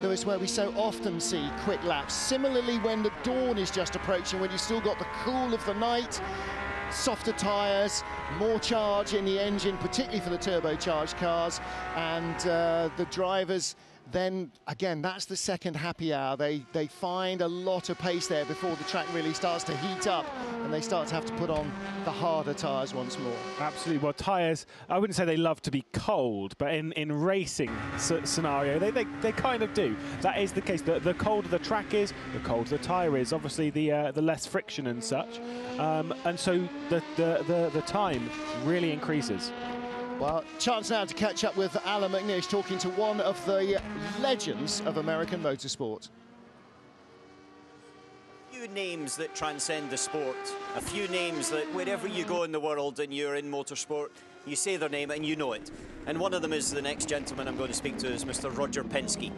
Lewis, where we so often see quick laps. Similarly, when the dawn is just approaching, when you've still got the cool of the night, softer tyres, more charge in the engine, particularly for the turbocharged cars, and the drivers then, again, that's the second happy hour. They find a lot of pace there before the track really starts to heat up and they start to have to put on the harder tyres once more. Absolutely. Well, tyres, I wouldn't say they love to be cold, but in racing scenario, they kind of do. That is the case. The colder the track is, the colder the tyre is. Obviously, the less friction and such. And so the time really increases. Well, chance now to catch up with Allan McNish, talking to one of the legends of American motorsport. A few names that transcend the sport, a few names that wherever you go in the world and you're in motorsport, you say their name and you know it. And one of them is the next gentleman I'm going to speak to, is Mr. Roger Penske.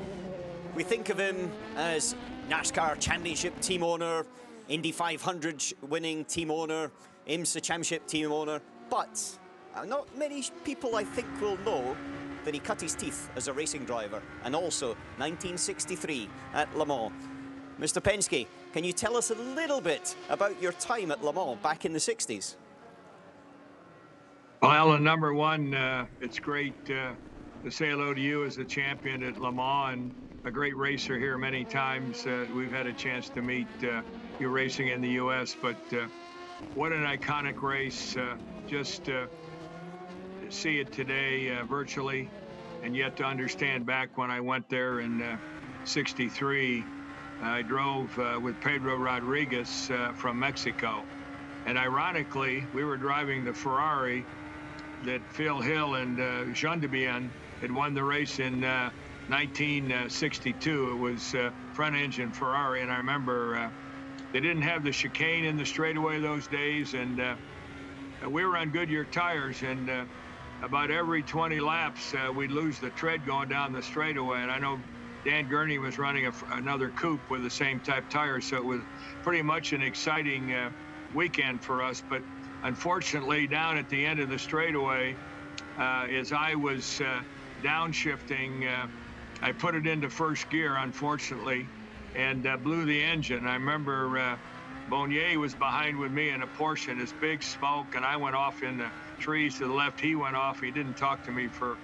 We think of him as NASCAR Championship team owner, Indy 500 winning team owner, IMSA Championship team owner, but not many people, I think, will know that he cut his teeth as a racing driver, and also 1963 at Le Mans. Mr. Penske, can you tell us a little bit about your time at Le Mans back in the 60s? Well, Alan, number one, it's great to say hello to you as a champion at Le Mans and a great racer here many times. We've had a chance to meet you racing in the U.S., but what an iconic race. Just see it today virtually, and yet to understand back when I went there in '63, I drove with Pedro Rodriguez from Mexico, and ironically we were driving the Ferrari that Phil Hill and Jean Debian had won the race in 1962. It was front engine Ferrari, and I remember they didn't have the chicane in the straightaway those days, and we were on Goodyear tires, and about every 20 laps, we'd lose the tread going down the straightaway. And I know Dan Gurney was running another coupe with the same type tires, so it was pretty much an exciting weekend for us. But unfortunately, down at the end of the straightaway, as I was downshifting, I put it into first gear, unfortunately, and blew the engine. I remember Bonnier was behind with me in a Porsche, and this big smoke, and I went off in the trees to the left. He went off. He didn't talk to me for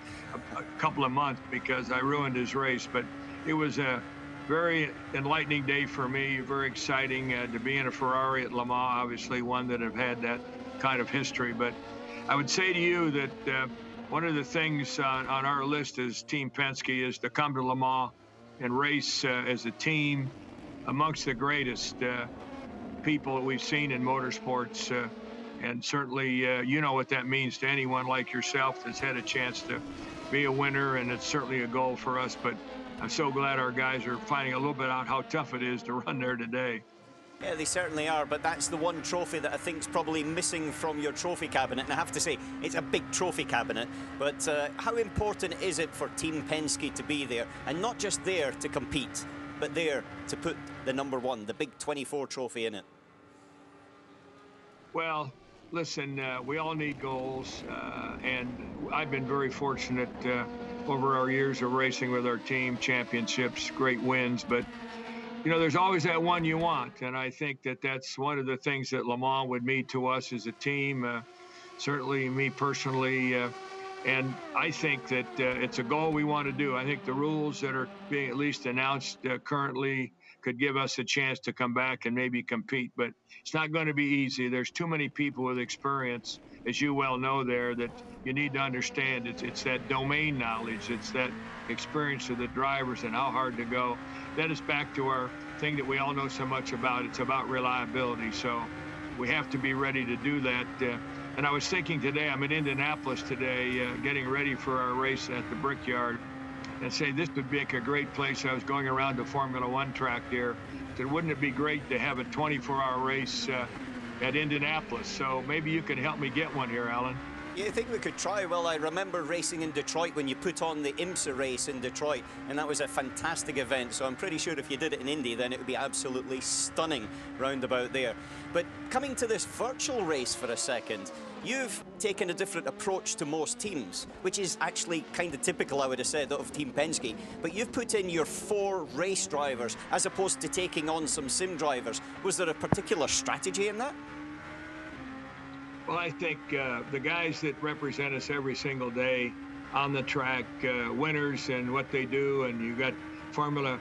a couple of months because I ruined his race. But it was a very enlightening day for me, very exciting to be in a Ferrari at Le Mans, obviously one that have had that kind of history. But I would say to you that one of the things on our list as Team Penske is to come to Le Mans and race as a team amongst the greatest people that we've seen in motorsports, and certainly you know what that means to anyone like yourself that's had a chance to be a winner, and it's certainly a goal for us. But I'm so glad our guys are finding a little bit out how tough it is to run there today. Yeah, they certainly are, but that's the one trophy that I think is probably missing from your trophy cabinet. And I have to say, it's a big trophy cabinet, but how important is it for Team Penske to be there, and not just there to compete, but there to put the number one, the big 24 trophy in it? Well, listen, we all need goals, and I've been very fortunate over our years of racing with our team, championships, great wins, but you know, there's always that one you want, and I think that that's one of the things that Le Mans would mean to us as a team, certainly me personally, and I think that it's a goal we want to do. I think the rules that are being at least announced currently could give us a chance to come back and maybe compete, but it's not going to be easy. There's too many people with experience, as you well know there, that you need to understand. It's that domain knowledge. It's that experience of the drivers and how hard to go. That is back to our thing that we all know so much about. It's about reliability. So we have to be ready to do that. And I was thinking today, I'm in Indianapolis today, getting ready for our race at the Brickyard, and say this would be a great place. I was going around the Formula One track there. So wouldn't it be great to have a 24-hour race at Indianapolis? So maybe you can help me get one here, Alan. You think we could try? Well, I remember racing in Detroit when you put on the IMSA race in Detroit, and that was a fantastic event. So I'm pretty sure if you did it in Indy, then it would be absolutely stunning round about there. But coming to this virtual race for a second, you've taken a different approach to most teams, which is actually kind of typical, I would have said, of Team Penske. But you've put in your 4 race drivers as opposed to taking on some sim drivers. Was there a particular strategy in that? Well, I think the guys that represent us every single day on the track, winners and what they do, and you've got Formula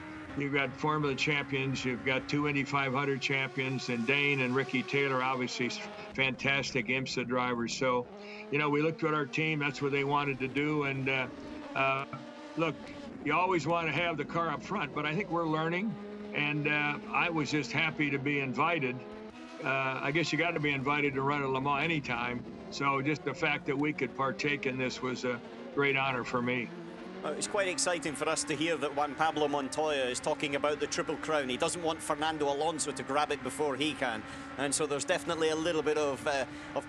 champions, you've got 2 Indy 500 champions, and Dane and Ricky Taylor, obviously fantastic IMSA drivers. So, you know, we looked at our team, that's what they wanted to do. And look, you always want to have the car up front, but I think we're learning. And I was just happy to be invited. I guess you got to be invited to run at Le Mans anytime. So just the fact that we could partake in this was a great honor for me. It's quite exciting for us to hear that Juan Pablo Montoya is talking about the Triple Crown. He doesn't want Fernando Alonso to grab it before he can. And so there's definitely a little bit of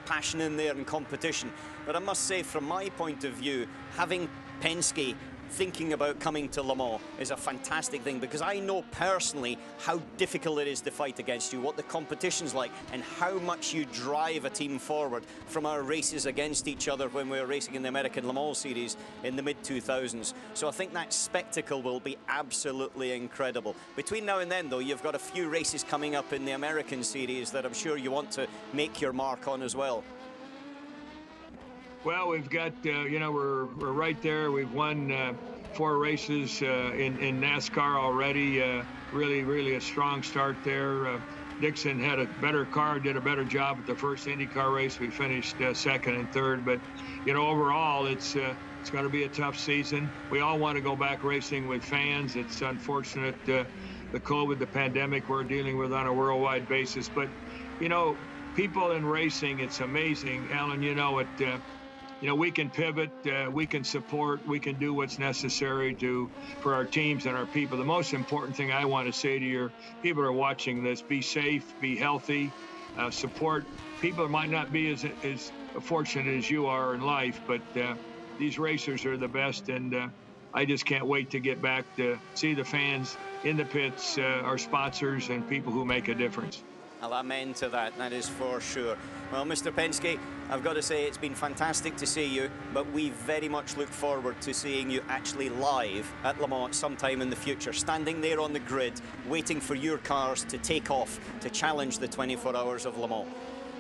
passion in there and competition. But I must say, from my point of view, having Penske thinking about coming to Le Mans is a fantastic thing, because I know personally how difficult it is to fight against you, what the competition's like, and how much you drive a team forward from our races against each other when we were racing in the American Le Mans Series in the mid-2000s. So I think that spectacle will be absolutely incredible. Between now and then, though, you've got a few races coming up in the American Series that I'm sure you want to make your mark on as well. Well, we've got, you know, we're right there. We've won 4 races in NASCAR already. Really a strong start there. Dixon had a better car, did a better job at the first IndyCar race. We finished second and third. But, you know, overall, it's going to be a tough season. We all want to go back racing with fans. It's unfortunate, the COVID, the pandemic we're dealing with on a worldwide basis. But, you know, people in racing, it's amazing. Alan, you know it. You know, we can pivot, we can support, we can do what's necessary for our teams and our people. The most important thing I want to say to your people who are watching this: be safe, be healthy, support people that might not be as fortunate as you are in life, but these racers are the best, and I just can't wait to get back to see the fans in the pits, our sponsors, and people who make a difference. I'll amen to that, that is for sure. Well, Mr. Penske, I've got to say it's been fantastic to see you, but we very much look forward to seeing you actually live at Le Mans sometime in the future, standing there on the grid, waiting for your cars to take off to challenge the 24 hours of Le Mans.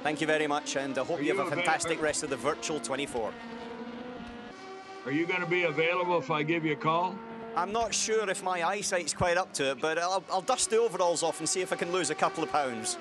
Thank you very much, and I hope you have a fantastic rest of the virtual 24. Are you going to be available if I give you a call? I'm not sure if my eyesight's quite up to it, but I'll dust the overalls off and see if I can lose a couple of pounds.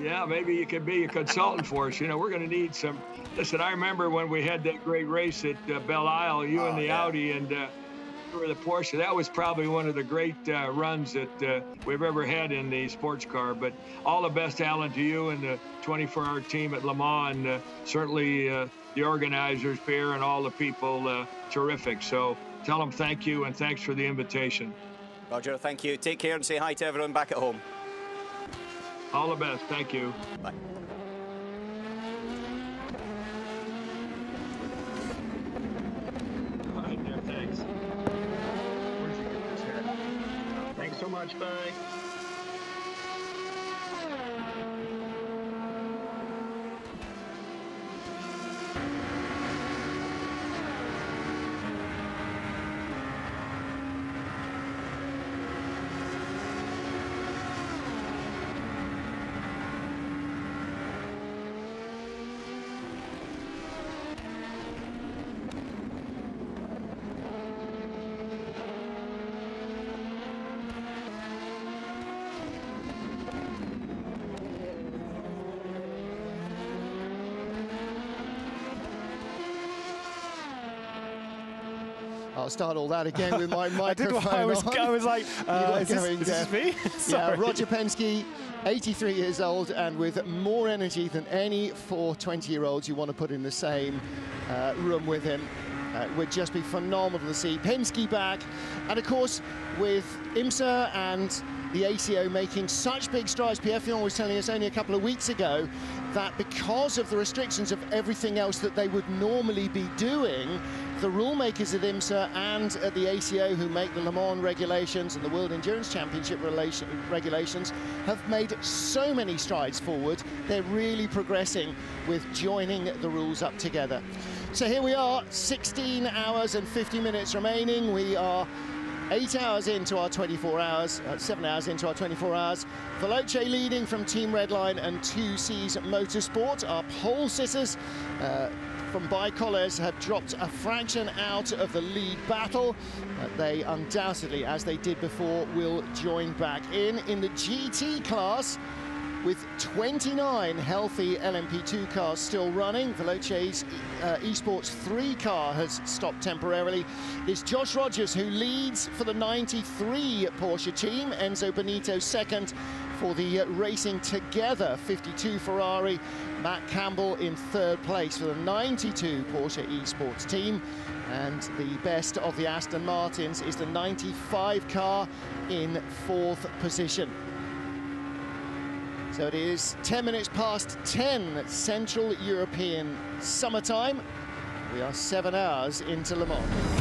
Yeah, maybe you could be a consultant for us. You know, we're going to need some. Listen, I remember when we had that great race at Belle Isle, you and the Audi, and you were the Porsche. That was probably one of the great runs that we've ever had in the sports car. But all the best, Alan, to you and the 24-hour team at Le Mans, and certainly the organizers, Pierre, and all the people. Terrific. So tell them thank you, and thanks for the invitation. Roger, thank you. Take care and say hi to everyone back at home. All the best. Thank you. Bye. All right, there, thanks. Where'd you get this hair? Thanks so much. Bye. I'll start all that again with my microphone I was like, is this me? Yeah, Roger Penske, 83 years old, and with more energy than any 4 20-year-olds you want to put in the same room with him. It would just be phenomenal to see Penske back. And of course, with IMSA and the ACO making such big strides, Pierre Fillon was telling us only a couple of weeks ago that because of the restrictions of everything else that they would normally be doing, the rule makers at IMSA and at the ACO, who make the Le Mans regulations and the World Endurance Championship regulations, have made so many strides forward. They're really progressing with joining the rules up together. So here we are, 16 hours and 50 minutes remaining. We are 8 hours into our 24 hours, 7 hours into our 24 hours. Veloce leading from Team Redline and 2Cs Motorsport. Our pole sitters from Bicolores have dropped a fraction out of the lead battle. They undoubtedly, as they did before, will join back in the GT class. With 29 healthy LMP2 cars still running, Veloce's eSports 3 car has stopped temporarily. It's Josh Rogers who leads for the 93 Porsche team, Enzo Benito second for the Racing Together 52 Ferrari, Matt Campbell in third place for the 92 Porsche eSports team. And the best of the Aston Martins is the 95 car in fourth position. So it is 10 minutes past 10 Central European summertime. We are 7 hours into Le Mans.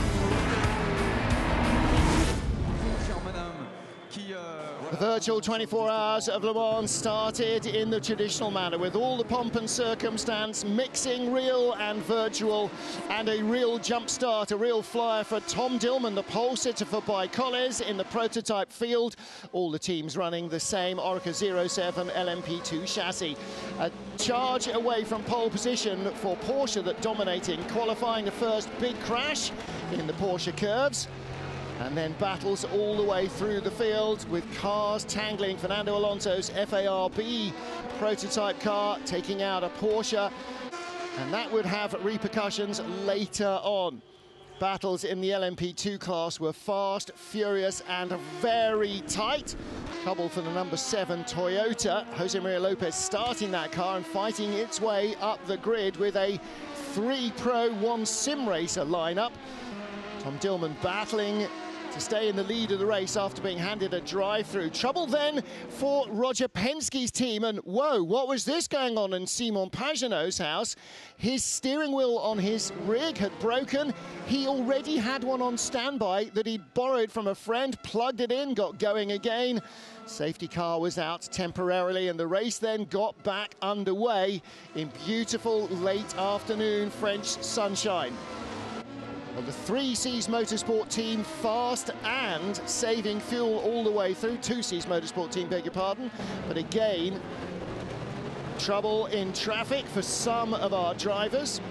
The virtual 24 hours of Le Mans started in the traditional manner, with all the pomp and circumstance, mixing real and virtual, and a real jump start, a real flyer for Tom Dillman, the pole sitter for Bicolores in the prototype field. All the teams running the same Oreca 07 LMP2 chassis. A charge away from pole position for Porsche that dominating, qualifying the first big crash in the Porsche curves. And then battles all the way through the field with cars tangling. Fernando Alonso's FARB prototype car taking out a Porsche, and that would have repercussions later on. Battles in the LMP2 class were fast, furious, and very tight. Trouble for the number 7 Toyota. Jose Maria Lopez starting that car and fighting its way up the grid with a 3 Pro 1 Sim Racer lineup. Tom Dillman battling to stay in the lead of the race after being handed a drive-through. Trouble then for Roger Penske's team, and whoa, what was this going on in Simon Pagenaud's house? His steering wheel on his rig had broken. He already had one on standby that he'd borrowed from a friend, plugged it in, got going again. Safety car was out temporarily, and the race then got back underway in beautiful late afternoon French sunshine. Well, the 3Cs Motorsport team fast and saving fuel all the way through. 2Cs Motorsport team, beg your pardon. But again, trouble in traffic for some of our drivers.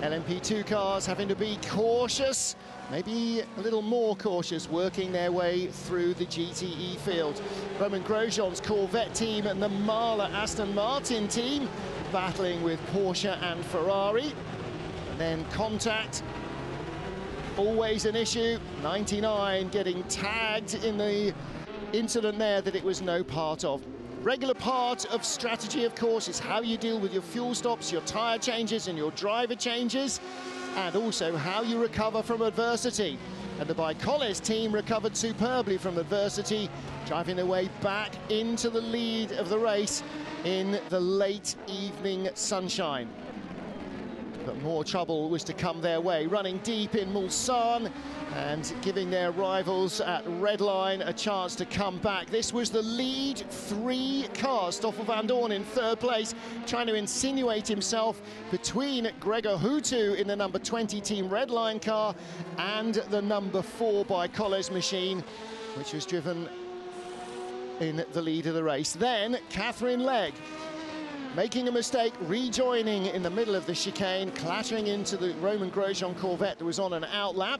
LMP2 cars having to be cautious, maybe a little more cautious, working their way through the GTE field. Romain Grosjean's Corvette team and the Mahler Aston Martin team battling with Porsche and Ferrari. Then contact, always an issue. 99 getting tagged in the incident there that it was no part of. Regular part of strategy, of course, is how you deal with your fuel stops, your tyre changes and your driver changes, and also how you recover from adversity. And the Bicolores team recovered superbly from adversity, driving their way back into the lead of the race in the late evening sunshine. But more trouble was to come their way, running deep in Mulsanne and giving their rivals at Redline a chance to come back. This was the lead 3 car. Stoffel Vandoorne in third place, trying to insinuate himself between Gregor Houtu in the number 20 Team Redline car and the number 4 Bicolores machine, which was driven in the lead of the race. Then Catherine Legge, making a mistake, rejoining in the middle of the chicane, clattering into the Romain Grosjean Corvette that was on an outlap.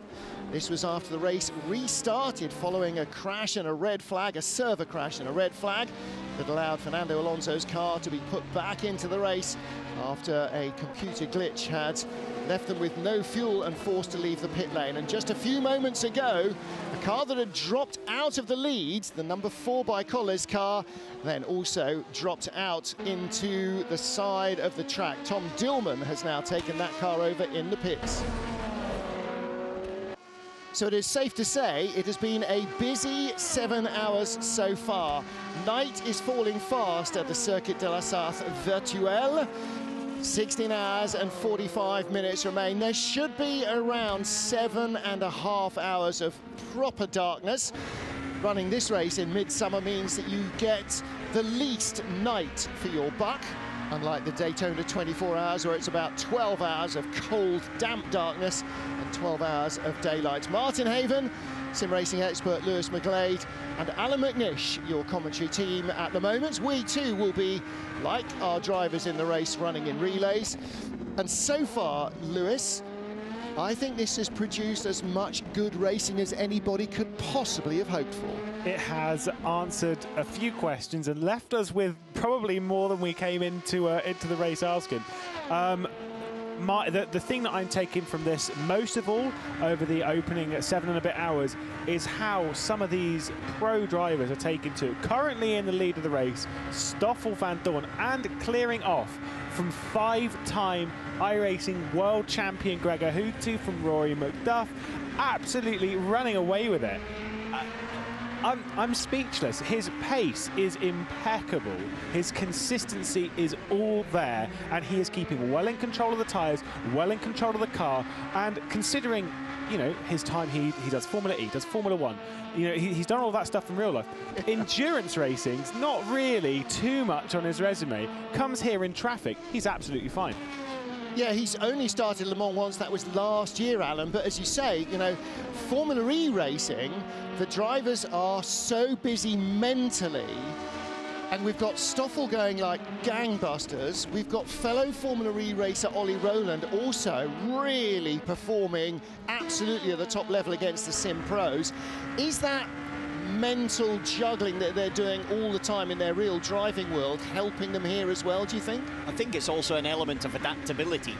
This was after the race restarted following a crash and a red flag, a server crash and a red flag that allowed Fernando Alonso's car to be put back into the race after a computer glitch had left them with no fuel and forced to leave the pit lane. And just a few moments ago, a car that had dropped out of the lead, the number 4 Bicolores car, then also dropped out into the side of the track. Tom Dillman has now taken that car over in the pits. So it is safe to say it has been a busy 7 hours so far. Night is falling fast at the Circuit de la Sarthe Virtuelle. 16 hours and 45 minutes remain. There should be around 7.5 hours of proper darkness. Running this race in midsummer means that you get the least night for your buck, unlike the Daytona 24 hours, where it's about 12 hours of cold, damp darkness and 12 hours of daylight. Martin Haven, sim racing expert Lewis McGlade, and Alan McNish, your commentary team at the moment. We too will be, like our drivers in the race, running in relays. And so far, Lewis, I think this has produced as much good racing as anybody could possibly have hoped for. It has answered a few questions and left us with probably more than we came into the race asking. The thing that I'm taking from this most of all over the opening 7 and a bit hours is how some of these pro drivers are taken to. Currently in the lead of the race, Stoffel Vandoorne, and clearing off from 5-time iRacing world champion Gregor Houtu from Rory McDuff, absolutely running away with it. I'm speechless. His pace is impeccable. His consistency is all there, and he is keeping well in control of the tyres, well in control of the car, and considering, you know, his time, he does Formula E, does Formula 1, you know, he's done all that stuff in real life. Endurance racing's not really too much on his resume. Comes here in traffic, he's absolutely fine. Yeah, he's only started Le Mans once, that was last year, Alan, but as you say, you know, Formula E racing, the drivers are so busy mentally, and we've got Stoffel going like gangbusters. We've got fellow Formula E racer Ollie Rowland also really performing absolutely at the top level against the sim pros. Is that mental juggling that they're doing all the time in their real driving world helping them here as well, do you think? I think it's also an element of adaptability,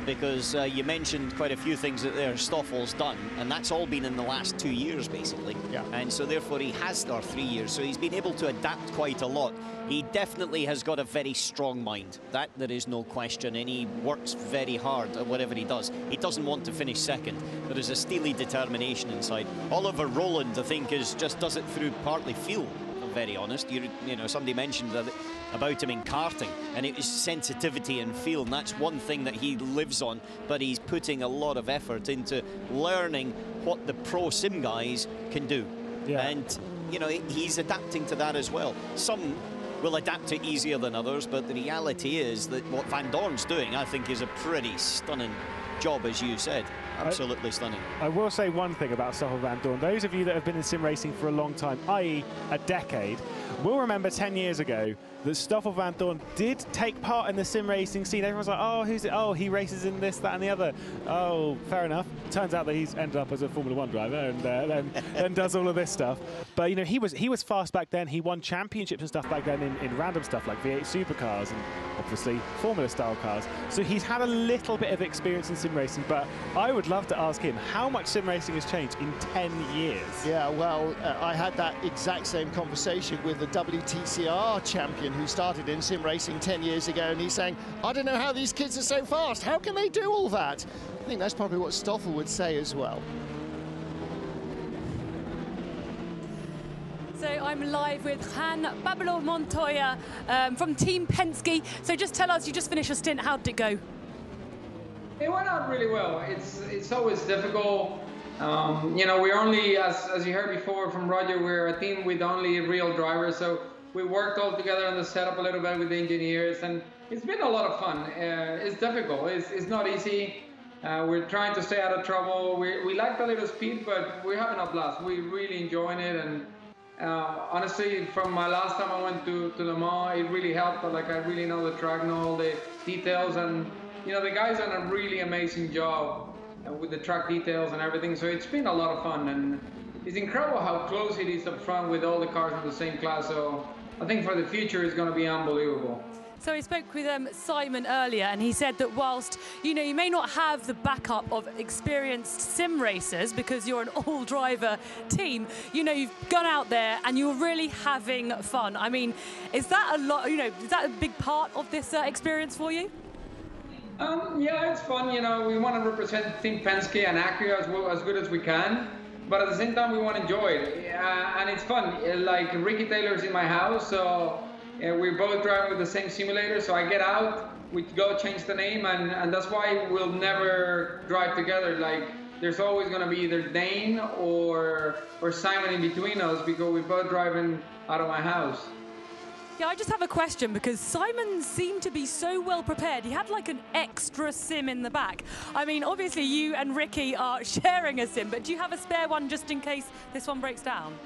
because you mentioned quite a few things that Stoffel's done, and that's all been in the last 2 years basically. Yeah. And so therefore he has, or 3 years, so he's been able to adapt quite a lot. He definitely has got a very strong mind, that there is no question, and he works very hard at whatever he does. He doesn't want to finish second. There is a steely determination inside. Oliver Rowland, I think, just does it through partly feel, if I'm very honest. You know, somebody mentioned that about him in karting, and it was sensitivity and feel, and that's one thing that he lives on, but he's putting a lot of effort into learning what the pro sim guys can do. Yeah. And, you know, he's adapting to that as well. Some will adapt to easier than others, but the reality is that what Vandoorne's doing, I think, is a pretty stunning job, as you said. Absolutely stunning. I will say one thing about Stoffel Vandoorne. Those of you that have been in sim racing for a long time, i.e. a decade, will remember 10 years ago that Stoffel Vandoorne did take part in the sim racing scene. Everyone's like, oh, who's it? Oh, he races in this, that, and the other. Oh, fair enough. Turns out that he's ended up as a Formula 1 driver and then does all of this stuff. But, you know, he was fast back then. He won championships and stuff back then in random stuff like V8 supercars and obviously Formula-style cars. So he's had a little bit of experience in sim racing, but I would love to ask him how much sim racing has changed in 10 years. Yeah, well, I had that exact same conversation with the WTCR champion who started in sim racing 10 years ago, and he's saying, I don't know how these kids are so fast. How can they do all that? I think that's probably what Stoffel would say as well. So I'm live with Juan Pablo Montoya from Team Penske. So just tell us, you just finished a stint. How did it go? It went out really well. It's always difficult. You know, we're only, as you heard before from Roger, we're a team with only real drivers. So we worked all together on the setup a little bit with the engineers, and it's been a lot of fun. It's difficult. It's not easy. We're trying to stay out of trouble. We like a little speed, but we're having a blast. We're really enjoying it. And honestly, from my last time I went to Le Mans, it really helped. Like, I really know the track, know all the details, and you know, the guys done a really amazing job with the track details and everything. So it's been a lot of fun, and it's incredible how close it is up front with all the cars in the same class. So I think for the future, it's going to be unbelievable. So I spoke with Simon earlier, and he said that whilst, you know, you may not have the backup of experienced sim racers because you're an all-driver team, you know, you've gone out there and you're really having fun. I mean, is that a lot, you know, is that a big part of this experience for you? Yeah, it's fun. You know, we want to represent Team Penske and Acura as good as we can. but at the same time we want to enjoy it, and it's fun. Like Ricky Taylor's in my house, so we're both driving with the same simulator. So I get out, we go change the name, and that's why we'll never drive together. Like there's always going to be either Dane or Simon in between us, because we're both driving out of my house. Yeah, I just have a question, because Simon seemed to be so well prepared. He had like an extra sim in the back. I mean, obviously you and Ricky are sharing a sim, but do you have a spare one just in case this one breaks down?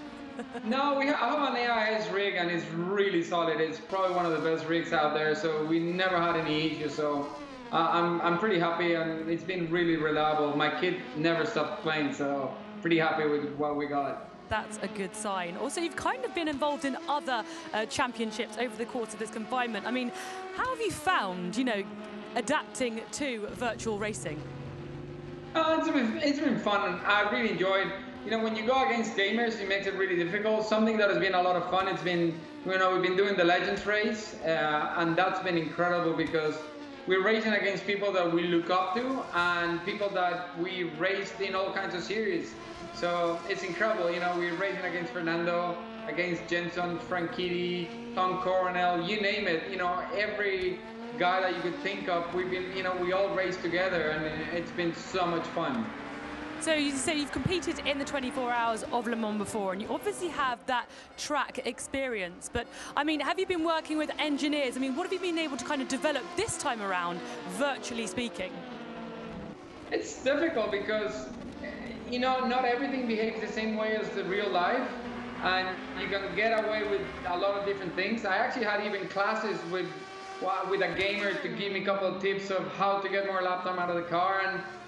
No, I have an AIS rig, and it's really solid. It's probably one of the best rigs out there, so we never had any issues. So I'm pretty happy, and it's been really reliable. My kid never stopped playing, so pretty happy with what we got. That's a good sign. Also, you've kind of been involved in other championships over the course of this confinement. I mean, how have you found, adapting to virtual racing? It's been fun. I really enjoyed. When you go against gamers, it makes it really difficult. Something that has been a lot of fun. It's been, we've been doing the Legends race, and that's been incredible, because we're racing against people that we look up to and people that we raced in all kinds of series. So it's incredible. We're racing against Fernando, against Jenson, Franchitti, Tom Coronel, you name it. Every guy that you could think of, we've been, we all raced together, and it's been so much fun. So you say you've competed in the 24 Hours of Le Mans before, and you obviously have that track experience. But I mean, have you been working with engineers? I mean, what have you been able to kind of develop this time around, virtually speaking? It's difficult because, not everything behaves the same way as the real life, and you can get away with a lot of different things. I actually had even classes with a gamer to give me a couple of tips of how to get more lap time out of the car,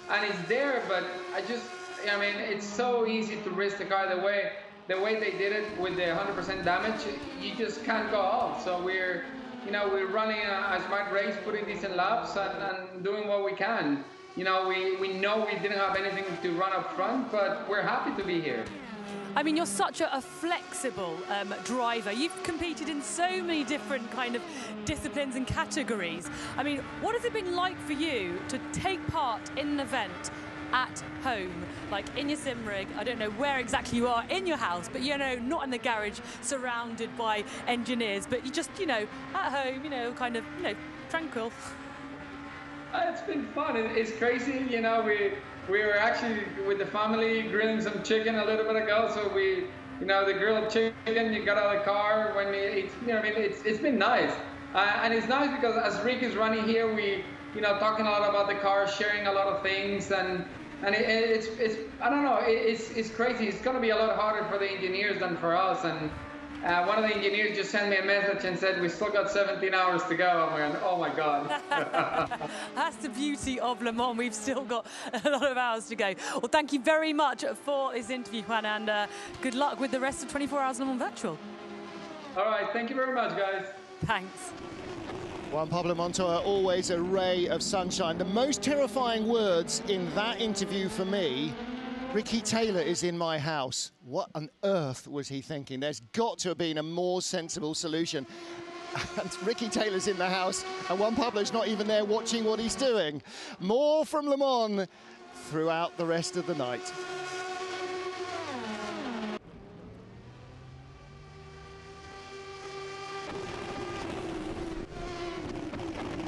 and it's there, but it's so easy to race the car the way they did it with the 100% damage. You just can't go off. So we're running a smart race, putting decent laps, and doing what we can. We know we didn't have anything to run up front, but we're happy to be here. I mean, you're such a flexible driver. You've competed in so many different kind of disciplines and categories. I mean, what has it been like for you to take part in an event at home, like in your sim rig? I don't know where exactly you are in your house, but not in the garage surrounded by engineers, but you just, at home, kind of, tranquil. It's been fun. It's crazy. We were actually with the family grilling some chicken a little bit ago. So the grilled chicken, you got out of the car when it's been nice. And it's nice because as Rick is running here, we, talking a lot about the car, sharing a lot of things, and it's I don't know, it's crazy. It's going to be a lot harder for the engineers than for us. And one of the engineers just sent me a message and said, we still got 17 hours to go. I'm going, oh my God. That's the beauty of Le Mans. We've still got a lot of hours to go. Well, thank you very much for this interview, Juan, and good luck with the rest of 24 Hours Le Mans Virtual. All right, thank you very much, guys. Thanks. Juan Pablo Montoya, always a ray of sunshine. The most terrifying words in that interview for me: Ricky Taylor is in my house. What on earth was he thinking? There's got to have been a more sensible solution. And Ricky Taylor's in the house, and Juan Pablo's not even there watching what he's doing. More from Le Mans throughout the rest of the night.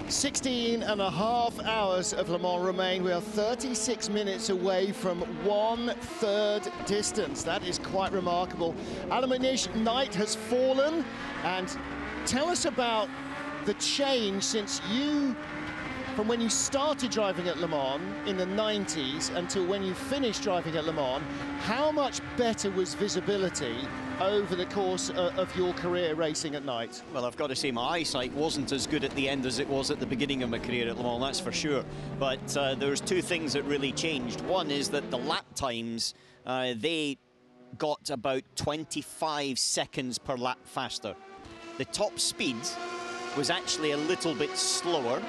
"16.5 hours of Le Mans remain. We are 36 minutes away from 1/3 distance. That is quite remarkable. Allan McNish, night has fallen, and tell us about the change since from when you started driving at Le Mans in the 90s until when you finished driving at Le Mans. How much better was visibility over the course of your career racing at night? Well, I've got to say my eyesight wasn't as good at the end as it was at the beginning of my career at Le Mans, that's for sure. But there's two things that really changed. One is that the lap times, they got about 25 seconds per lap faster. The top speed was actually a little bit slower,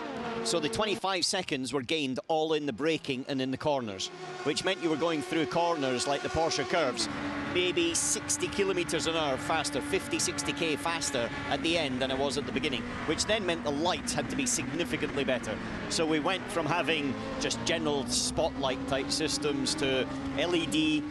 so the 25 seconds were gained all in the braking and in the corners, which meant you were going through corners like the Porsche curves maybe 60 kilometers an hour faster, 50, 60k faster at the end than I was at the beginning, which then meant the lights had to be significantly better. So we went from having just general spotlight type systems to LED,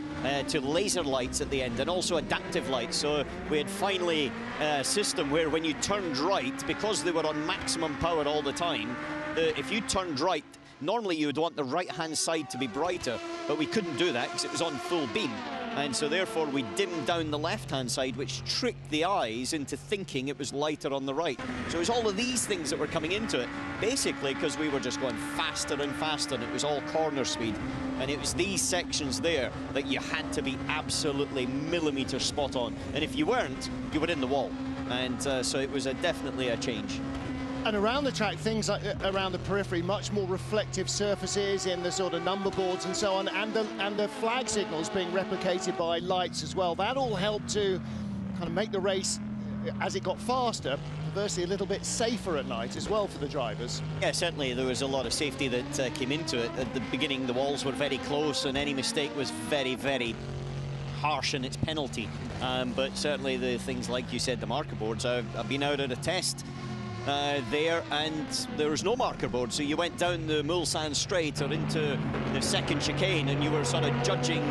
to laser lights at the end, and also adaptive lights. So we had finally a system where when you turned right, because they were on maximum power all the time, if you turned right, normally you would want the right-hand side to be brighter, but we couldn't do that because it was on full beam. And so therefore we dimmed down the left-hand side, which tricked the eyes into thinking it was lighter on the right. So it was all of these things that were coming into it, basically because we were just going faster and faster, and it was all corner speed. And it was these sections there that you had to be absolutely millimetre spot on. And if you weren't, you were in the wall. And so it was definitely a change. And around the track, things like around the periphery, much more reflective surfaces in the sort of number boards and so on, and the flag signals being replicated by lights as well. That all helped to kind of make the race, as it got faster, perversely a little bit safer at night as well for the drivers. Yeah, certainly there was a lot of safety that came into it. At the beginning, the walls were very close, and any mistake was very, very harsh in its penalty. But certainly the things like you said, the marker boards, I've been out at a test there, and there was no marker board, so you went down the Mulsanne straight or into the second chicane, and you were sort of judging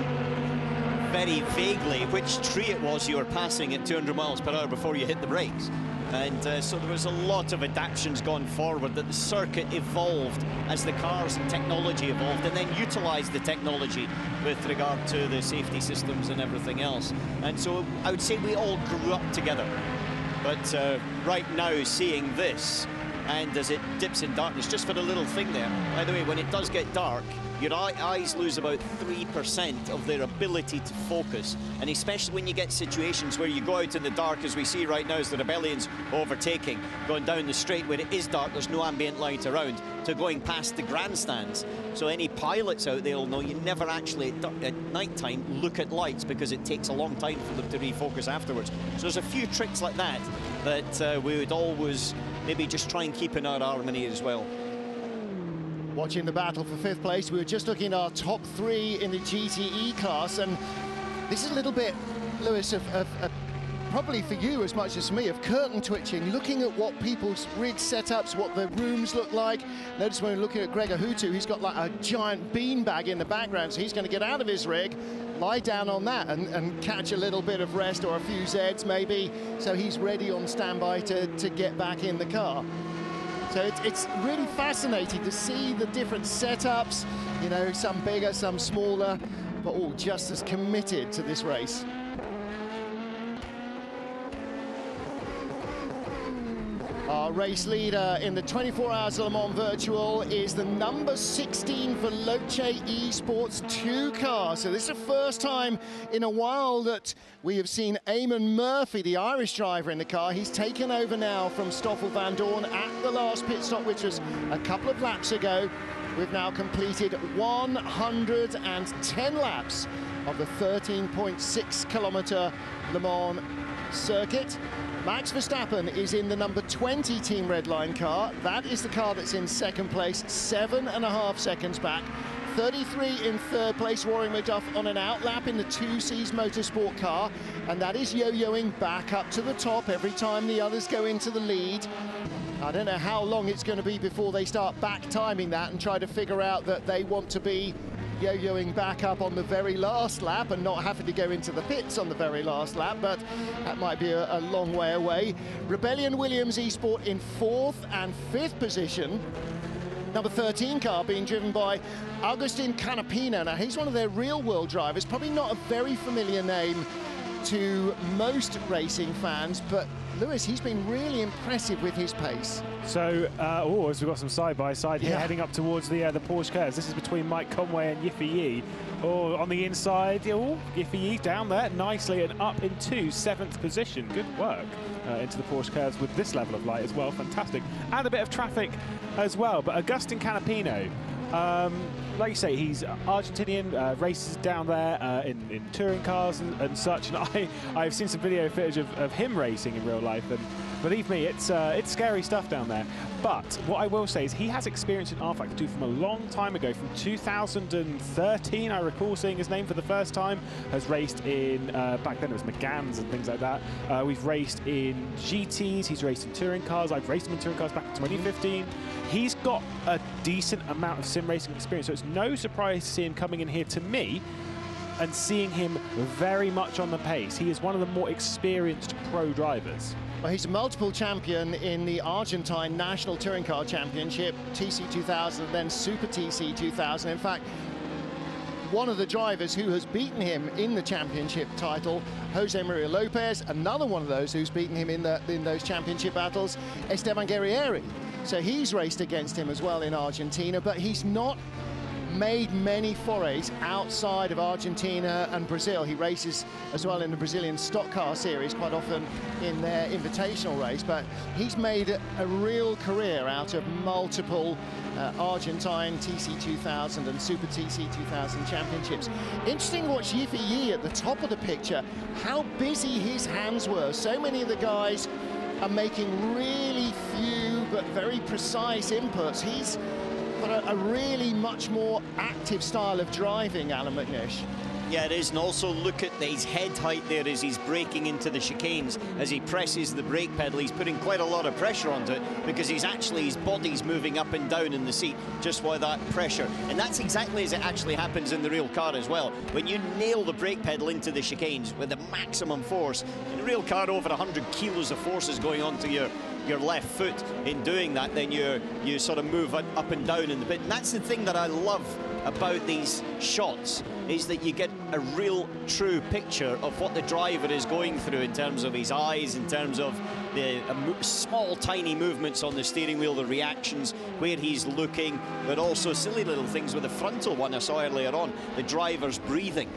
very vaguely which tree it was you were passing at 200 miles per hour before you hit the brakes. And so there was a lot of adaptations going forward, that the circuit evolved as the cars and technology evolved, and then utilised the technology with regard to the safety systems and everything else. And so I would say we all grew up together. But right now, seeing this, and as it dips in darkness, just for a little thing there, by the way, when it does get dark, your eyes lose about 3% of their ability to focus. And especially when you get situations where you go out in the dark, as we see right now as the Rebellion's overtaking, going down the straight where it is dark, there's no ambient light around, to going past the grandstands. So any pilots out there will know you never actually, at night time, look at lights, because it takes a long time for them to refocus afterwards. So there's a few tricks like that that we would always maybe just try and keep in our harmony as well. Watching the battle for 5th place, we were just looking at our top 3 in the GTE class, and this is a little bit, Lewis, of probably for you as much as for me, of curtain twitching, looking at what people's rig setups, what the rooms look like. Notice when we're looking at Gregor Hutu, he's got like a giant beanbag in the background, so he's going to get out of his rig, lie down on that and catch a little bit of rest, or a few Zeds maybe, so he's ready on standby to get back in the car. So it's really fascinating to see the different setups, you know, some bigger, some smaller, but all just as committed to this race. Our race leader in the 24 Hours of Le Mans Virtual is the number 16 Veloce Esports 2 car. So this is the first time in a while that we have seen Eamon Murphy, the Irish driver, in the car. He's taken over now from Stoffel Vandoorne at the last pit stop, which was a couple of laps ago. We've now completed 110 laps of the 13.6 kilometre Le Mans circuit. Max Verstappen is in the number 20 Team Redline car. That is the car that's in second place, 7.5 seconds back. 33 in third place, Rory McDuff on an outlap in the 2Cs Motorsport car, and that is yo-yoing back up to the top every time the others go into the lead. I don't know how long it's going to be before they start back timing that and try to figure out that they want to be yo-yoing back up on the very last lap and not having to go into the pits on the very last lap, but that might be a long way away. Rebellion Williams Esport in 4th and 5th position. Number 13 car being driven by Agustin Canapino. Now, he's one of their real-world drivers, probably not a very familiar name to most racing fans, but Lewis, he's been really impressive with his pace. So, as we've got some side-by-side here, heading up towards the Porsche curves. This is between Mike Conway and Yiffy Yi. On the inside, Yiffy Yi down there nicely and up into 7th position. Good work into the Porsche curves with this level of light as well. Fantastic. And a bit of traffic as well. But Agustin Canapino, like you say, he's Argentinian, races down there in touring cars and such. And I've seen some video footage of him racing in real life, and believe me, it's scary stuff down there. But what I will say is he has experience in rFactor 2 from a long time ago, from 2013. I recall seeing his name for the first time. Has raced in, back then it was McGann's and things like that. We've raced in GTs, he's raced in touring cars. I've raced him in touring cars back in 2015. He's got a decent amount of sim racing experience, so it's no surprise to see him coming in here to me and seeing him very much on the pace. He is one of the more experienced pro drivers. Well, he's a multiple champion in the Argentine National Touring Car Championship, TC2000, and then Super TC 2000. In fact, one of the drivers who has beaten him in the championship title, Jose Maria Lopez, another one of those who's beaten him in those championship battles, Esteban Guerrieri. So he's raced against him as well in Argentina, but he's not made many forays outside of Argentina and Brazil. He races as well in the Brazilian Stock Car Series quite often in their invitational race, but he's made a real career out of multiple Argentine TC2000 and Super TC2000 championships. Interesting to watch Yiffy Yi at the top of the picture, how busy his hands were. So many of the guys are making really few but very precise inputs. He's got a really much more active style of driving, Alan McNish. Yeah, it is, and also look at his head height there as he's braking into the chicanes. As he presses the brake pedal, he's putting quite a lot of pressure onto it because his body's moving up and down in the seat just by that pressure. And that's exactly as it actually happens in the real car as well. When you nail the brake pedal into the chicanes with the maximum force, in a real car over 100 kilos of force is going onto your left foot. In doing that, then you sort of move up and down in the pit. And that's the thing that I love about these shots, is that you get a real true picture of what the driver is going through in terms of his eyes, in terms of the small tiny movements on the steering wheel, the reactions, where he's looking, but also silly little things with the frontal one I saw earlier on, the driver's breathing.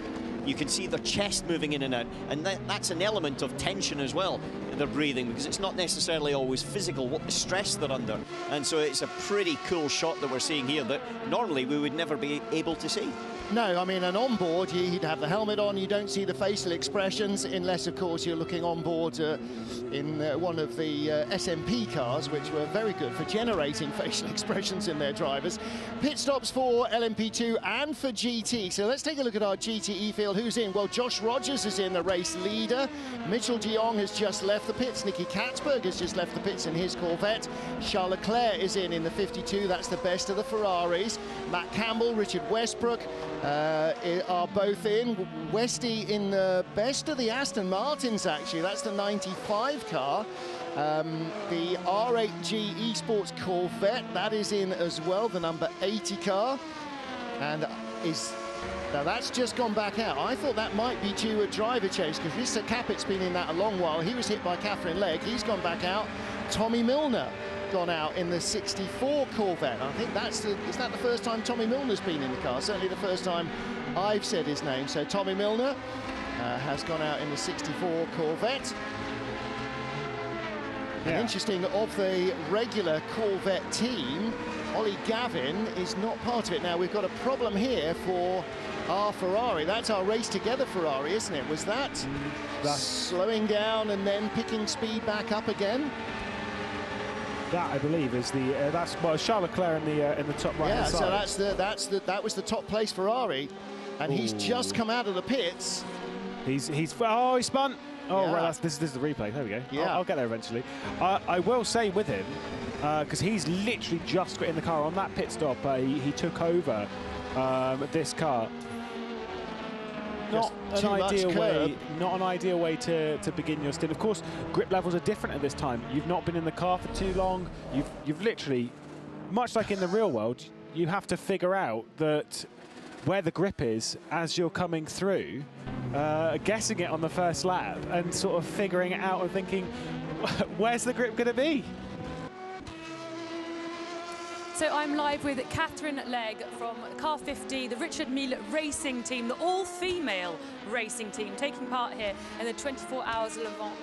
You can see their chest moving in and out, and that's an element of tension as well, their breathing, because it's not necessarily always physical, what the stress they're under. And so it's a pretty cool shot that we're seeing here that normally we would never be able to see. No, I mean, and on board, he'd have the helmet on. You don't see the facial expressions, unless, of course, you're looking on board in one of the SMP cars, which were very good for generating facial expressions in their drivers. Pit stops for LMP2 and for GT. So let's take a look at our GTE field. Who's in? Well, Josh Rogers is in, the race leader. Mitchell de Jong has just left the pits. Nicky Katzberg has just left the pits in his Corvette. Charles Leclerc is in the 52. That's the best of the Ferraris. Matt Campbell, Richard Westbrook are both in. Westy in the best of the Aston Martins, actually. That's the 95 car. The R8G Esports Corvette, that is in as well, the number 80 car. And now that's just gone back out. I thought that might be due a driver chase, because Rissa Capit's been in that a long while. He was hit by Catherine Legg. He's gone back out. Tommy Milner gone out in the 64 Corvette. I think is that the first time Tommy Milner's been in the car? Certainly the first time I've said his name. So Tommy Milner has gone out in the 64 Corvette. Yeah. And interesting, of the regular Corvette team, Ollie Gavin is not part of it. Now we've got a problem here for our Ferrari. That's our race together Ferrari, isn't it? Was that slowing down and then picking speed back up again? That, I believe, is that's Charles Leclerc in the top right hand side. Yeah, so that was the top place Ferrari, and he's just come out of the pits. He spun. Oh, yeah. Right, this is the replay. There we go. Yeah, I'll get there eventually. I will say with him, because he's literally just got in the car on that pit stop. He took over this car. Not an ideal way to begin your stint. Of course, grip levels are different at this time. You've not been in the car for too long. You've literally, much like in the real world, you have to figure out that where the grip is as you're coming through, guessing it on the first lap and sort of figuring it out and thinking, where's the grip going to be? So I'm live with Catherine Legg from Car 50, the Richard Mille racing team, the all-female racing team, taking part here in the 24 Hours Le Mans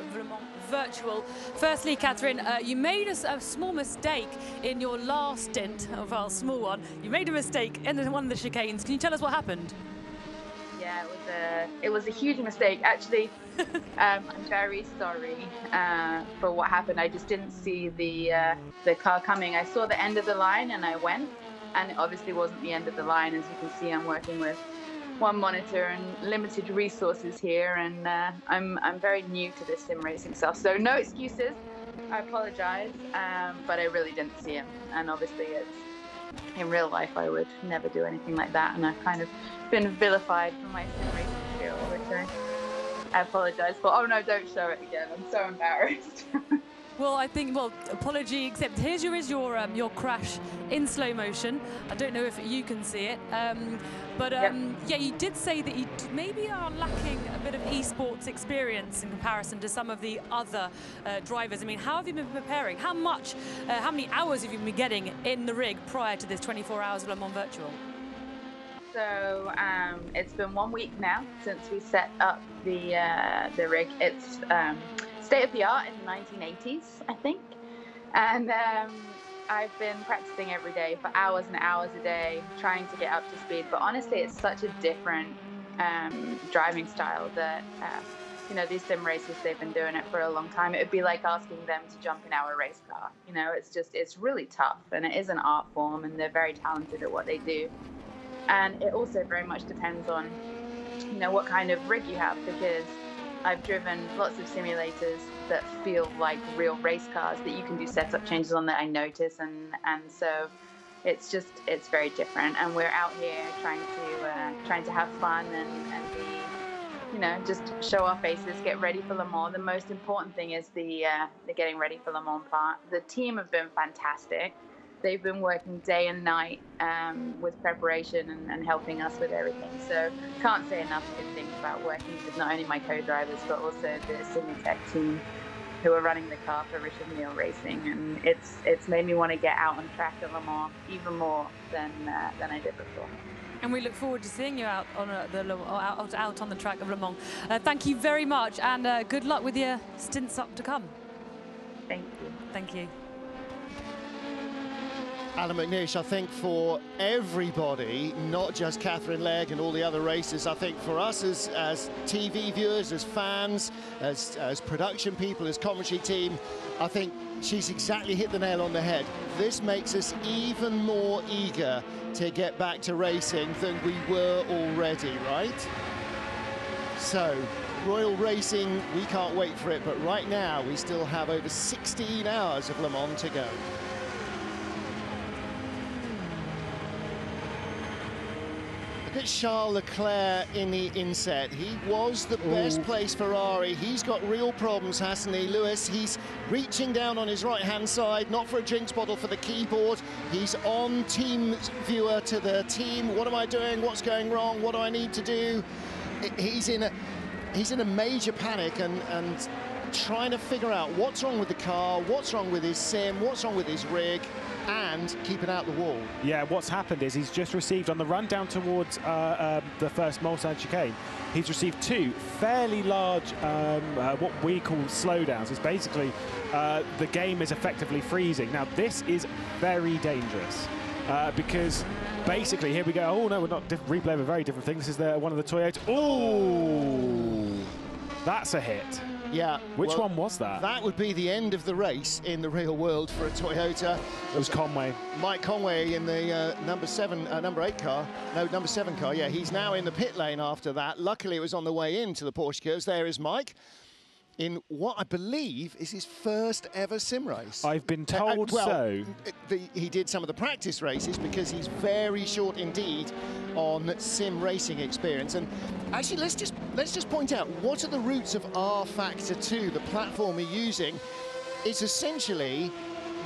Virtual. Firstly, Catherine, you made a small mistake in your last stint, well, small one. You made a mistake in one of the chicanes. Can you tell us what happened? Yeah, it was a huge mistake. Actually, I'm very sorry for what happened. I just didn't see the car coming. I saw the end of the line and I went, and it obviously wasn't the end of the line. As you can see, I'm working with one monitor and limited resources here, and I'm very new to this sim racing stuff, so no excuses. I apologize, but I really didn't see him, and obviously in real life I would never do anything like that, and I've kind of been vilified for my sim racing skill, which I apologize for. Oh no, don't show it again, I'm so embarrassed. Well, I think, apology accepted. Here's your crash in slow motion. I don't know if you can see it, but yeah, you did say that you maybe are lacking a bit of esports experience in comparison to some of the other drivers. I mean, how have you been preparing? How many hours have you been getting in the rig prior to this 24 hours of Le Mans Virtual? So it's been 1 week now since we set up the rig. It's state of the art in the 1980s, I think, and I've been practicing every day for hours and hours a day, trying to get up to speed. But honestly, it's such a different driving style that you know, these sim racers, they've been doing it for a long time. It would be like asking them to jump in our race car. You know, it's really tough, and it is an art form, and they're very talented at what they do. And it also very much depends on, you know, what kind of rig you have, because I've driven lots of simulators that feel like real race cars that you can do setup changes on that I notice, and so it's very different. And we're out here trying to have fun and be, you know, just show our faces, get ready for Le Mans. The most important thing is the getting ready for Le Mans part. The team have been fantastic. They've been working day and night with preparation and helping us with everything. So can't say enough good things about working with not only my co-drivers, but also the Simutech team who are running the car for Richard Mille Racing. And it's made me want to get out on track at Le Mans even more than I did before. And we look forward to seeing you out on out on the track of Le Mans. Thank you very much, and good luck with your stints up to come. Thank you. Thank you. Alan McNish, I think for everybody, not just Katherine Legge and all the other racers, I think for us as TV viewers, as fans, as production people, as commentary team, I think she's exactly hit the nail on the head. This makes us even more eager to get back to racing than we were already, right? So, Royal Racing, we can't wait for it, but right now we still have over 16 hours of Le Mans to go. Look at Charles Leclerc in the inset. He was the best placed Ferrari. He's got real problems, hasn't he, Lewis? He's reaching down on his right-hand side, not for a drinks bottle, for the keyboard. He's on team viewer to the team. What am I doing? What's going wrong? What do I need to do? He's in a major panic and trying to figure out what's wrong with the car, what's wrong with his sim, what's wrong with his rig, and keeping out the wall. Yeah, what's happened is he's just received, on the run down towards the first Mulsanne chicane, he's received two fairly large, what we call slowdowns. It's basically the game is effectively freezing. Now, this is very dangerous because basically, here we go. Oh, no, we're not replay of a very different thing. This is one of the Toyota. Oh, that's a hit. Yeah. Which one was that? That would be the end of the race in the real world for a Toyota. It was Conway. Mike Conway in the number 8 car. No, number 7 car. Yeah, he's now in the pit lane after that. Luckily, it was on the way into the Porsche curves. There is Mike in what I believe is his first ever sim race. I've been told so. He did some of the practice races because he's very short indeed on sim racing experience. And actually, let's just point out, what are the roots of rFactor 2, the platform we're using? It's essentially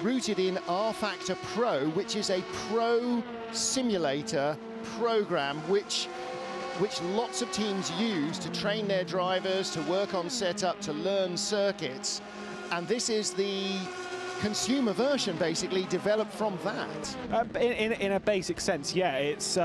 rooted in rFactor Pro, which is a pro simulator program which lots of teams use to train their drivers, to work on setup, to learn circuits. And this is the consumer version, basically, developed from that. In a basic sense, yeah, it's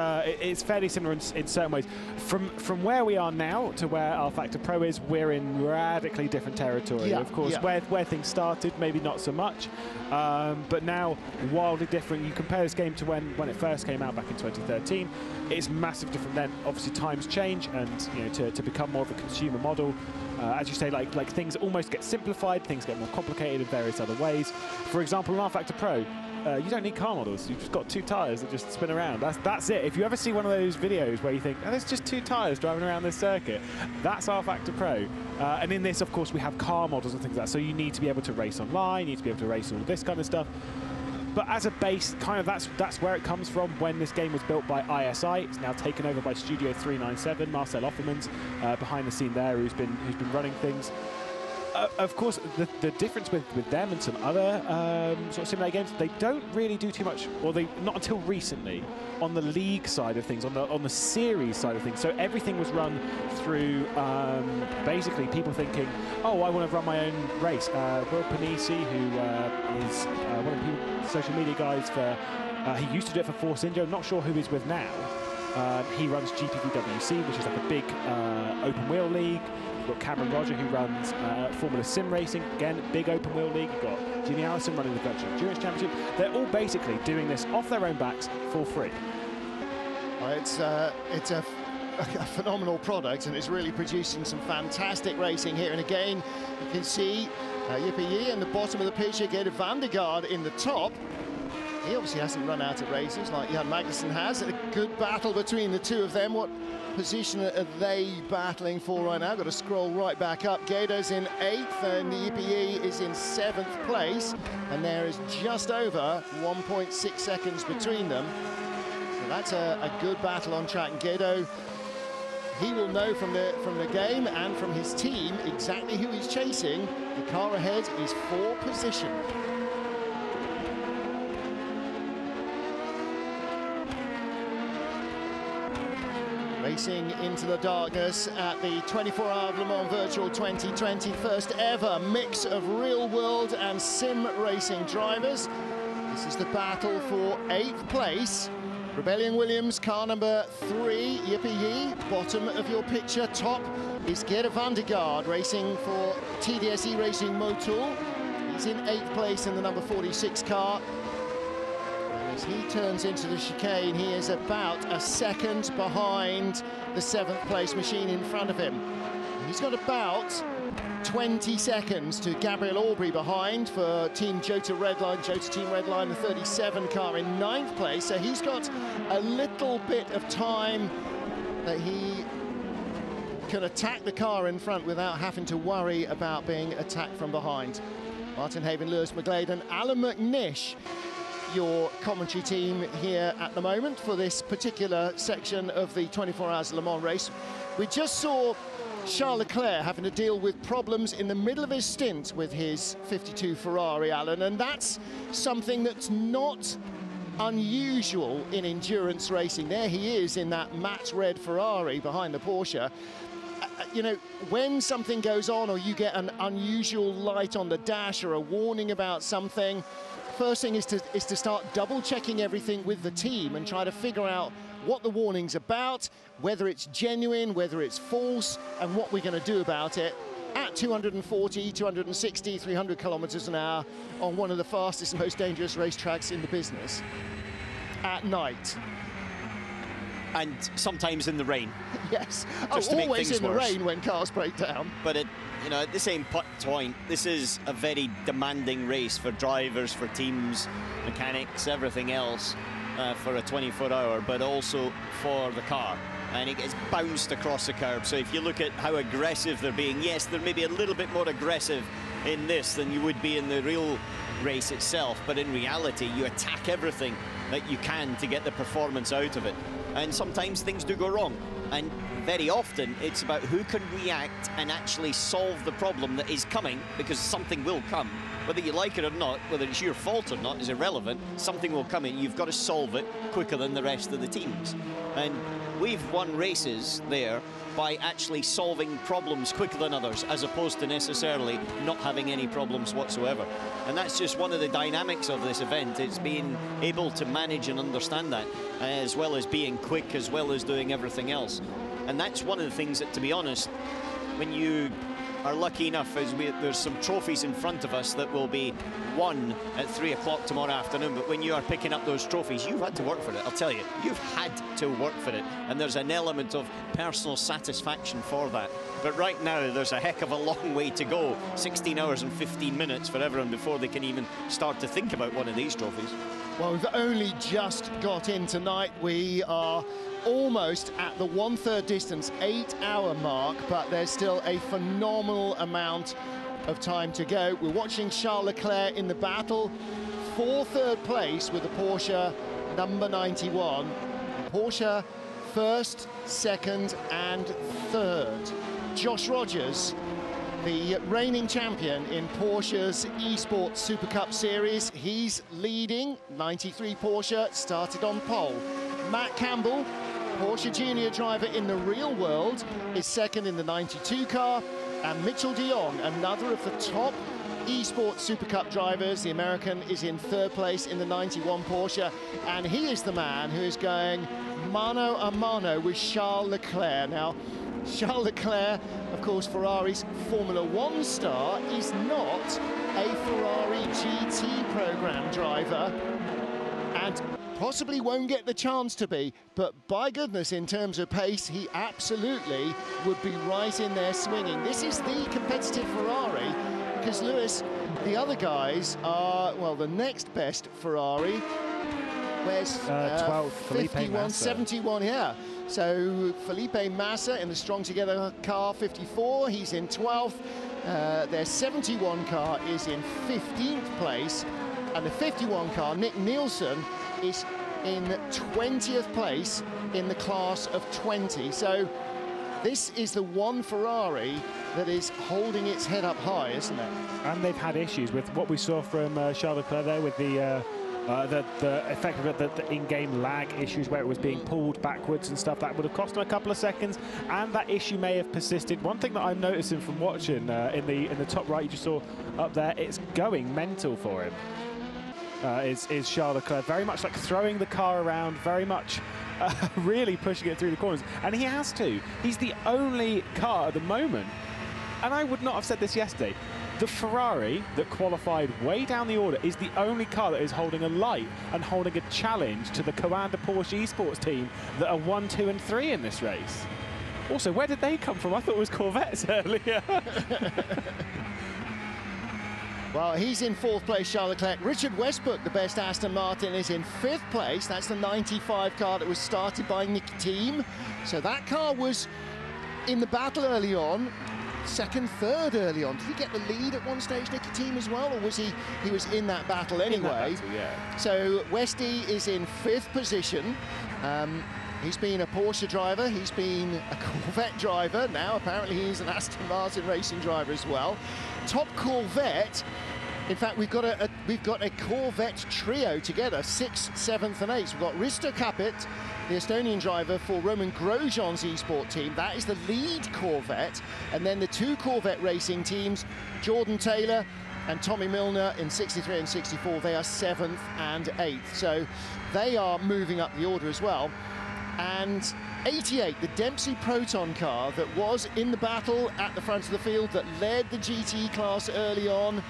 fairly similar in certain ways. From where we are now to where rFactor Pro is, we're in radically different territory. Yeah, of course, yeah. Where things started, maybe not so much, but now wildly different. You compare this game to when it first came out back in 2013. It's massive different then. Obviously, times change, and you know, to become more of a consumer model, As you say, like things almost get simplified, things get more complicated in various other ways. For example, in R-Factor Pro, you don't need car models. You've just got 2 tyres that just spin around. That's it. If you ever see one of those videos where you think, oh, there's just 2 tyres driving around this circuit, that's R-Factor Pro. And in this, of course, we have car models and things like that. So you need to be able to race online. You need to be able to race all of this kind of stuff. But as a base, kind of that's where it comes from. When this game was built by ISI, it's now taken over by Studio 397. Marcel Offermans behind the scene there, who's been running things. Of course, the difference with them and some other sort of simulator games, they don't really do too much, or they not until recently, on the league side of things, on the series side of things. So everything was run through basically people thinking, oh, I want to run my own race. Will Panisi, who is one of the social media guys for, he used to do it for Force India. I'm not sure who he's with now. He runs GPVWC, which is like a big open wheel league. You've got Cameron Roger, who runs Formula Sim Racing, again, big open wheel league. You've got Jimmy Allison running the Virtual Endurance Championship. They're all basically doing this off their own backs for free. It's a phenomenal product, and it's really producing some fantastic racing here. And again, you can see Yippee Yee in the bottom of the picture, Geert van der Garde in the top. He obviously hasn't run out of races like Jan Magnussen has. A good battle between the two of them. What position are they battling for right now? Got to scroll right back up. Geert's in 8th and Yippee Yee is in 7th place. And there is just over 1.6 seconds between them. So that's a good battle on track. And Geert, he will know from the game and from his team exactly who he's chasing. The car ahead is for position. Racing into the darkness at the 24 Hour of Le Mans Virtual 2020, first ever mix of real world and sim racing drivers. This is the battle for 8th place. Rebellion Williams, car number 3, Yippee Yee, bottom of your picture. Top is Geert van der Garde, racing for TDSE Racing Motul. He's in 8th place in the number 46 car. As he turns into the chicane, he is about a second behind the 7th place machine in front of him. And he's got about 20 seconds to Gabriel Aubry behind for Team Jota Redline, Jota Team Redline, the 37 car in 9th place. So he's got a little bit of time that he can attack the car in front without having to worry about being attacked from behind. Martin Haven, Lewis McGlade, Alan McNish, your commentary team here at the moment for this particular section of the 24 Hours Le Mans race. We just saw Charles Leclerc having to deal with problems in the middle of his stint with his 52 Ferrari, Alan, and that's something that's not unusual in endurance racing. There he is in that matte red Ferrari behind the Porsche. You know, when something goes on or you get an unusual light on the dash or a warning about something, first thing is to start double checking everything with the team and try to figure out what the warning's about, whether it's genuine, whether it's false, and what we're going to do about it at 240, 260, 300 kilometers an hour on one of the fastest and most dangerous racetracks in the business at night. And sometimes in the rain. Yes, always in the rain when cars break down. But you know, at the same point, this is a very demanding race for drivers, for teams, mechanics, everything else, for a 24-hour, but also for the car. And it gets bounced across the curb. So if you look at how aggressive they're being, yes, they're maybe a little bit more aggressive in this than you would be in the real race itself. But in reality, you attack everything that you can to get the performance out of it. And sometimes things do go wrong. And very often it's about who can react and actually solve the problem that is coming, because something will come. Whether you like it or not, whether it's your fault or not is irrelevant. Something will come in. You've got to solve it quicker than the rest of the teams. And we've won races there by actually solving problems quicker than others, as opposed to necessarily not having any problems whatsoever. And that's just one of the dynamics of this event. It's being able to manage and understand that, as well as being quick, as well as doing everything else. And that's one of the things that, to be honest, when you are lucky enough, there's some trophies in front of us that will be won at 3 o'clock tomorrow afternoon, but when you are picking up those trophies, you've had to work for it. I'll tell you, you've had to work for it, and there's an element of personal satisfaction for that. But right now, there's a heck of a long way to go. 16 hours and 15 minutes for everyone before they can even start to think about one of these trophies. Well, we've only just got in tonight. We are almost at the 1/3 distance, 8-hour mark, but there's still a phenomenal amount of time to go. We're watching Charles Leclerc in the battle for third place with the Porsche number 91. Porsche first, second and third. Josh Rogers, the reigning champion in Porsche's eSports Super Cup Series, he's leading. 93 Porsche started on pole. Matt Campbell, Porsche Junior driver in the real world, is second in the 92 car. And Mitchell de Jong, another of the top eSports Super Cup drivers, the American, is in third place in the 91 Porsche. And he is the man who is going mano a mano with Charles Leclerc. Now, Charles Leclerc, of course, Ferrari's Formula One star, is not a Ferrari GT program driver and possibly won't get the chance to be, but by goodness, in terms of pace, he absolutely would be right in there swinging. This is the competitive Ferrari, because Lewis, the other guys are, well, the next best Ferrari, where's 12th, Felipe 51, Massa. 71, yeah. So Felipe Massa in the Strong Together car, 54, he's in 12th. Their 71 car is in 15th place, and the 51 car, Nick Nielsen, is in 20th place in the class of 20. So this is the one Ferrari that is holding its head up high, isn't it? And they've had issues with what we saw from Charles Leclerc there with the effect of the in-game lag issues where it was being pulled backwards and stuff. That would have cost him a couple of seconds, and that issue may have persisted. One thing that I'm noticing from watching in the top right, you just saw up there, it's going mental for him. Is Charles Leclerc, very much like throwing the car around, very much really pushing it through the corners, and he has to. He's the only car at the moment, and I would not have said this yesterday, the Ferrari that qualified way down the order is the only car that is holding a light and holding a challenge to the Coanda Porsche eSports team that are 1, 2 and 3 in this race. Also, where did they come from? I thought it was Corvettes earlier. Well, he's in 4th place, Charles Leclerc. Richard Westbrook, the best Aston Martin, is in 5th place. That's the 95 car that was started by Nicky Thiem. So that car was in the battle early on, second, third early on. Did he get the lead at one stage, Nicky Thiem, as well? Or was he was in that battle anyway? In that battle, yeah. So Westy is in 5th position. He's been a Porsche driver, he's been a Corvette driver, now apparently he's an Aston Martin racing driver as well. Top Corvette, in fact we've got a Corvette trio together, 6th, 7th and 8th. We've got Risto Capit, the Estonian driver for Roman Grosjean's eSport team. That is the lead Corvette. And then the 2 Corvette racing teams, Jordan Taylor and Tommy Milner in 63 and 64, they are 7th and 8th. So they are moving up the order as well. And 88, the Dempsey Proton car that was in the battle at the front of the field, that led the GT class early on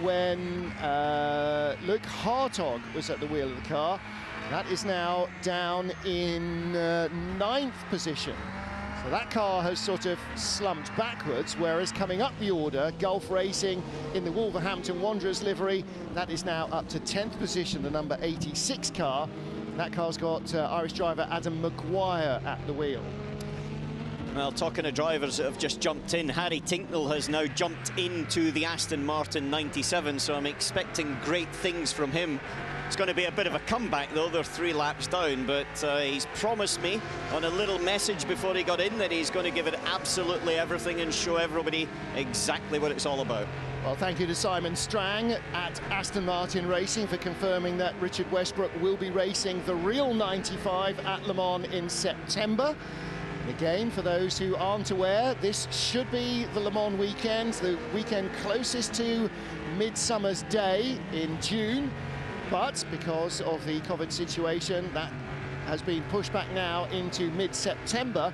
when Luc Hartog was at the wheel of the car. That is now down in 9th position. So that car has sort of slumped backwards, whereas coming up the order, Gulf Racing in the Wolverhampton Wanderers livery, that is now up to 10th position, the number 86 car. That car's got Irish driver Adam Maguire at the wheel. Well, talking of drivers that have just jumped in, Harry Tincknell has now jumped into the Aston Martin 97, so I'm expecting great things from him. It's going to be a bit of a comeback, though. They're 3 laps down, but he's promised me on a little message before he got in that he's going to give it absolutely everything and show everybody exactly what it's all about. Well, thank you to Simon Strang at Aston Martin Racing for confirming that Richard Westbrook will be racing the real 95 at Le Mans in September. And again, for those who aren't aware, this should be the Le Mans weekend, the weekend closest to Midsummer's Day in June. But because of the COVID situation, that has been pushed back now into mid-September.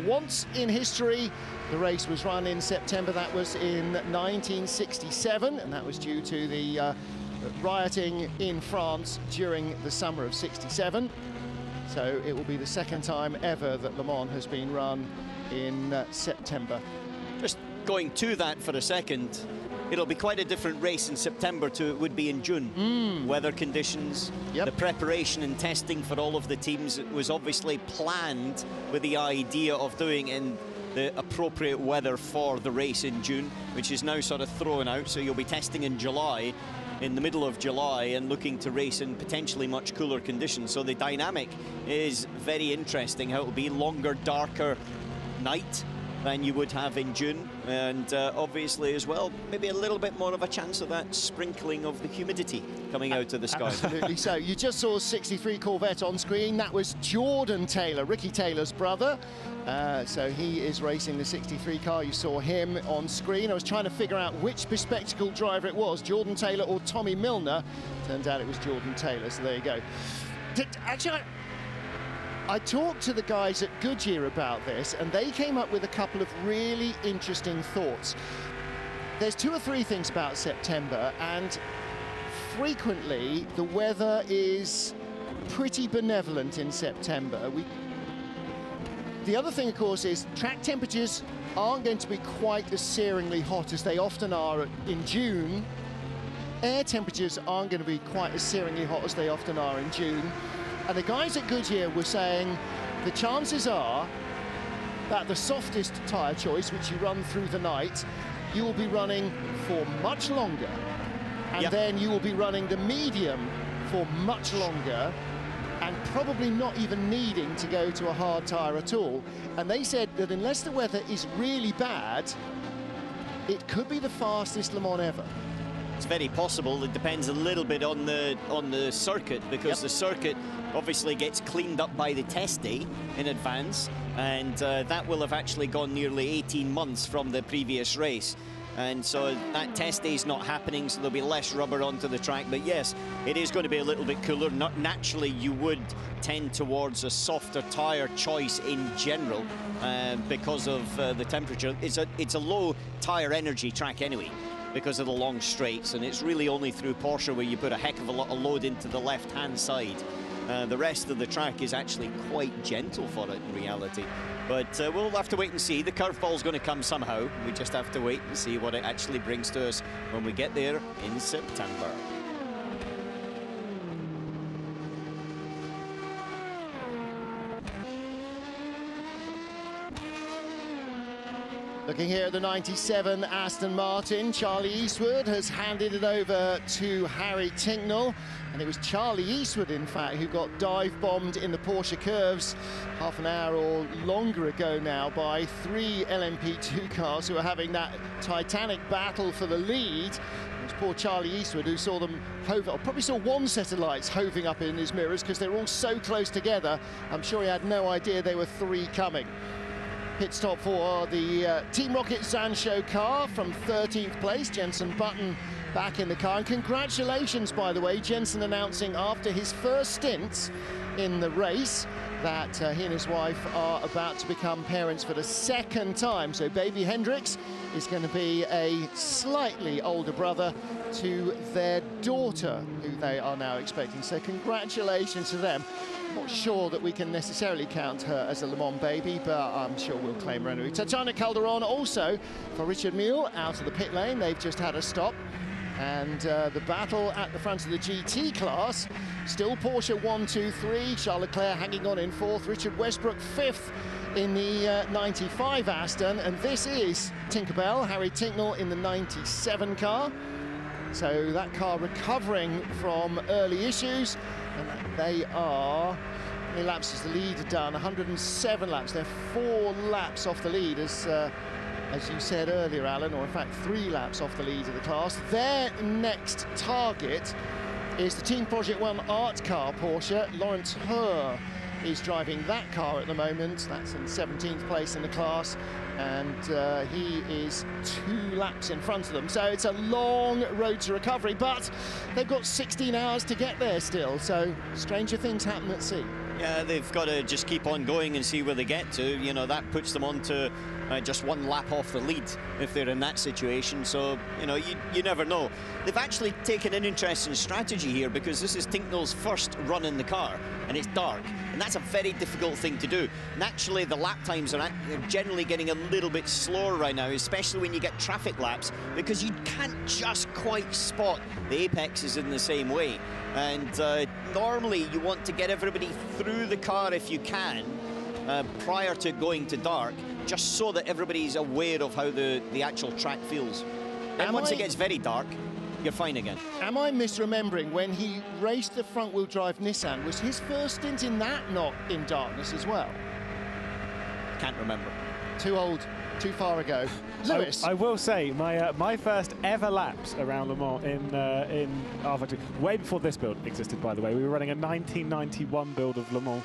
Once in history, the race was run in September. That was in 1967, and that was due to the rioting in France during the summer of '67. So it will be the second time ever that Le Mans has been run in September. just going to that for a second, it'll be quite a different race in September to it would be in June. Weather conditions, the preparation and testing for all of the teams was obviously planned with the idea of doing in the appropriate weather for the race in June, which is now sort of thrown out. So you'll be testing in July, in the middle of July, and looking to race in potentially much cooler conditions. So the dynamic is very interesting, how it'll be longer, darker night than you would have in June, and obviously as well maybe a little bit more of a chance of that sprinkling of the humidity coming out of the sky. Absolutely. So you just saw 63 Corvette on screen. That was Jordan Taylor, Ricky Taylor's brother. So he is racing the 63 car. You saw him on screen. I was trying to figure out which bespectacled driver it was, Jordan Taylor or Tommy Milner. Turns out it was Jordan Taylor, so there you go. Actually, I talked to the guys at Goodyear about this, and they came up with a couple of really interesting thoughts. There's 2 or 3 things about September, and frequently the weather is pretty benevolent in September. The other thing, of course, is track temperatures aren't going to be quite as searingly hot as they often are in June. Air temperatures aren't going to be quite as searingly hot as they often are in June. And the guys at Goodyear were saying the chances are that the softest tyre choice, which you run through the night, you will be running for much longer. And then you will be running the medium for much longer, and probably not even needing to go to a hard tyre at all. And they said that unless the weather is really bad, it could be the fastest Le Mans ever. It's very possible. It depends a little bit on the circuit, because the circuit obviously gets cleaned up by the test day in advance, and that will have actually gone nearly 18 months from the previous race. And so that test day is not happening, so there'll be less rubber onto the track. But yes, it is going to be a little bit cooler. Naturally, you would tend towards a softer tyre choice in general because of the temperature. It's a low tyre energy track anyway, because of the long straights, and it's really only through Porsche where you put a heck of a lot of load into the left-hand side. The rest of the track is actually quite gentle for it in reality. But we'll have to wait and see. The curveball's going to come somehow. We just have to wait and see what it actually brings to us when we get there in September. Looking here at the 97 Aston Martin, Charlie Eastwood has handed it over to Harry Tincknell. And it was Charlie Eastwood, in fact, who got dive-bombed in the Porsche curves half an hour or longer ago now by 3 LMP2 cars who are having that titanic battle for the lead. It was poor Charlie Eastwood who saw them hove, or probably saw one set of lights hoving up in his mirrors because they're all so close together. I'm sure he had no idea there were 3 coming. Pit stop for the Team Rocket Zansho car from 13th place. Jenson Button back in the car. And congratulations, by the way, Jenson announcing after his first stint in the race that he and his wife are about to become parents for the 2nd time. So baby Hendrix is going to be a slightly older brother to their daughter, who they are now expecting. So congratulations to them. Not sure that we can necessarily count her as a Le Mans baby, but I'm sure we'll claim her anyway. Tatiana Calderon also for Richard Mule out of the pit lane. They've just had a stop. And the battle at the front of the GT class, still Porsche 1, 2, 3. Charles Leclerc hanging on in 4th. Richard Westbrook 5th in the 95 Aston. And this is Tinkerbell, Harry Tincknell in the 97 car. So that car recovering from early issues. And they are, how many laps has the leader done? 107 laps. They're 4 laps off the lead, as you said earlier, Alan, or in fact 3 laps off the lead of the class. Their next target is the Team Project One art car Porsche. Lawrence Herr is driving that car at the moment. That's in 17th place in the class, and he is 2 laps in front of them. So it's a long road to recovery, but they've got 16 hours to get there still, so stranger things happen at sea. Yeah, they've got to just keep on going and see where they get to. You know, that puts them on to just one lap off the lead if they're in that situation. So, you know, you never know. They've actually taken an interesting strategy here, because this is Tincknell's first run in the car, and it's dark, and that's a very difficult thing to do. Naturally, the lap times are generally getting a little bit slower right now, especially when you get traffic laps, because you can't just quite spot the apexes in the same way. And normally you want to get everybody through the car if you can, prior to going to dark, just so that everybody's aware of how the actual track feels. And once it gets very dark, you're fine again. Am I misremembering when he raced the front-wheel drive Nissan? Was his first stint in that not in darkness as well? Can't remember. Too old, too far ago. Lewis. I will say my first ever laps around Le Mans in R52, way before this build existed, by the way. We were running a 1991 build of Le Mans.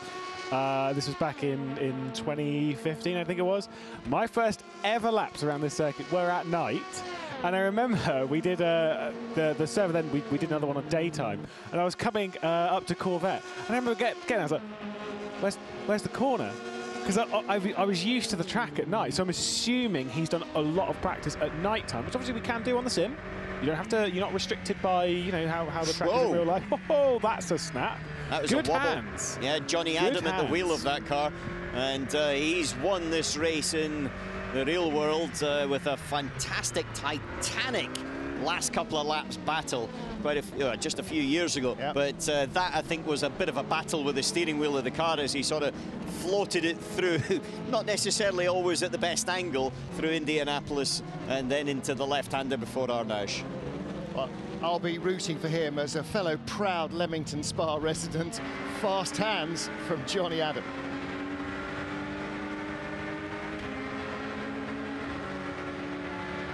This was back in 2015, I think it was. My first ever laps around this circuit were at night. And I remember we did the server then, we did another one on daytime. And I was coming up to Corvette. And I remember getting, I was like, where's the corner? Because I was used to the track at night. So I'm assuming he's done a lot of practice at night time, which obviously we can do on the sim. You don't have to, you're not restricted by, you know, how the track is in real life. Oh, that's a snap. That was Good a wobble. Hands. Yeah, Johnny Adam at the wheel of that car. And he's won this race in the real world with a fantastic, titanic last couple of laps battle just a few years ago. Yep. But that, I think, was a bit of a battle with the steering wheel of the car as he sort of floated it through, not necessarily always at the best angle, through Indianapolis and then into the left-hander before Arnage. Well, I'll be rooting for him as a fellow proud Leamington Spa resident. Fast hands from Johnny Adam.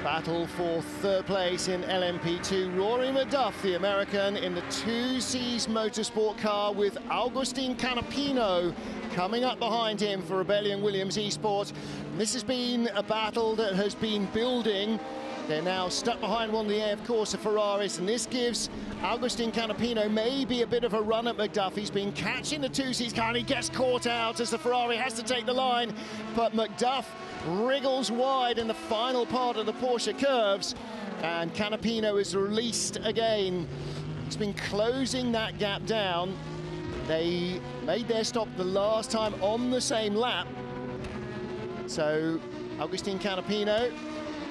Battle for third place in LMP2. Rory McDuff, the American, in the 2Cs Motorsport car with Agustin Canapino coming up behind him for Rebellion Williams Esports. This has been a battle that has been building. They're now stuck behind one of the AF Corsa Ferraris, and this gives Agustin Canapino maybe a bit of a run at McDuff. He's been catching the 2Cs car, and he gets caught out as the Ferrari has to take the line, but McDuff wriggles wide in the final part of the Porsche curves, and Canapino is released again. He's been closing that gap down. They made their stop the last time on the same lap. So Agustin Canapino,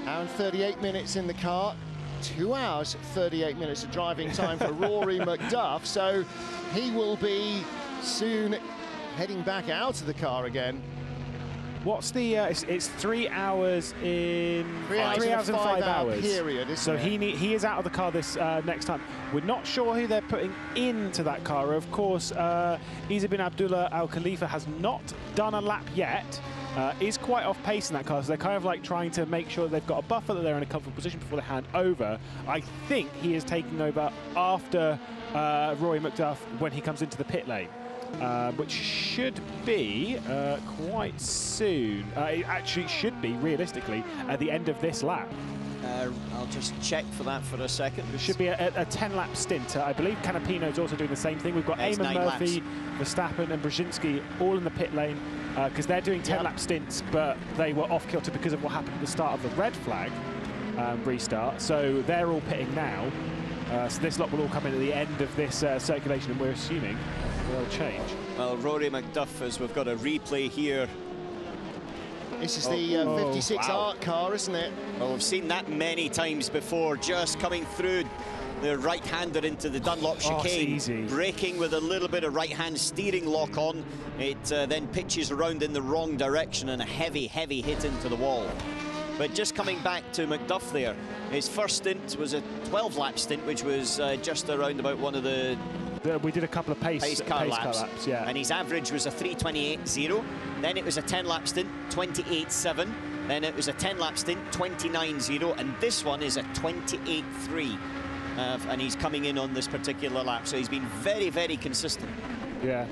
hour and 38 minutes in the car, 2 hours 38 minutes of driving time for Rory McDuff. So he will be soon heading back out of the car again. What's the? It's 3 hours in 3 hours and 5 hours period. So he is out of the car this next time. We're not sure who they're putting into that car. Of course, Isa bin Abdullah Al Khalifa has not done a lap yet. Is quite off pace in that car, so they're kind of like trying to make sure they've got a buffer, that they're in a comfortable position before they hand over. I think he is taking over after Rory McDuff when he comes into the pit lane. Which should be quite soon. It actually should be, realistically, at the end of this lap. I'll just check for that for a second. It should be a 10-lap stint. I believe Canapino's also doing the same thing. We've got Eamon Murphy, Verstappen and Brzezinski all in the pit lane because they're doing 10-lap stints, but they were off-kilter because of what happened at the start of the red flag restart. So they're all pitting now. So this lot will all come in at the end of this circulation, and we're assuming they'll change. Well, Rory McDuff, as we've got a replay here. This is the 56 Art car, isn't it? Well, we've seen that many times before, just coming through the right-hander into the Dunlop chicane, braking with a little bit of right-hand steering lock on. It then pitches around in the wrong direction and a heavy, heavy hit into the wall. But just coming back to McDuff there, his first stint was a 12-lap stint, which was just around about one of the... We did a couple of pace car laps, yeah. And his average was a 3:28.0. Then it was a 10-lap stint, 28.7. Then it was a 10-lap stint, 29.0. And this one is a 28.3. And he's coming in on this particular lap. So he's been very, very consistent. Yeah,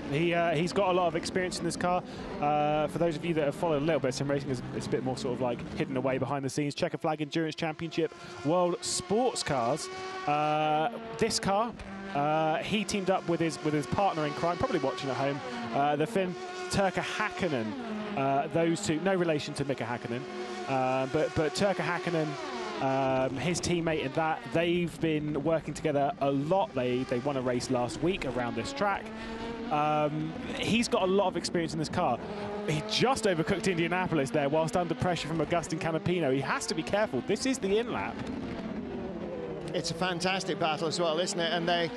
he's got a lot of experience in this car. For those of you that have followed a little bit of sim racing, it's a bit more sort of like hidden away behind the scenes. Checker Flag Endurance Championship World Sports Cars. This car, he teamed up with his partner in crime, probably watching at home, the Finn Turkka Häkkinen, those two, no relation to Mika Häkkinen, but Turkka Häkkinen, his teammate in that, they've been working together a lot. They won a race last week around this track. He's got a lot of experience in this car. He just overcooked Indianapolis there whilst under pressure from Agustin Canapino. He has to be careful. This is the in-lap. It's a fantastic battle as well, isn't it? And I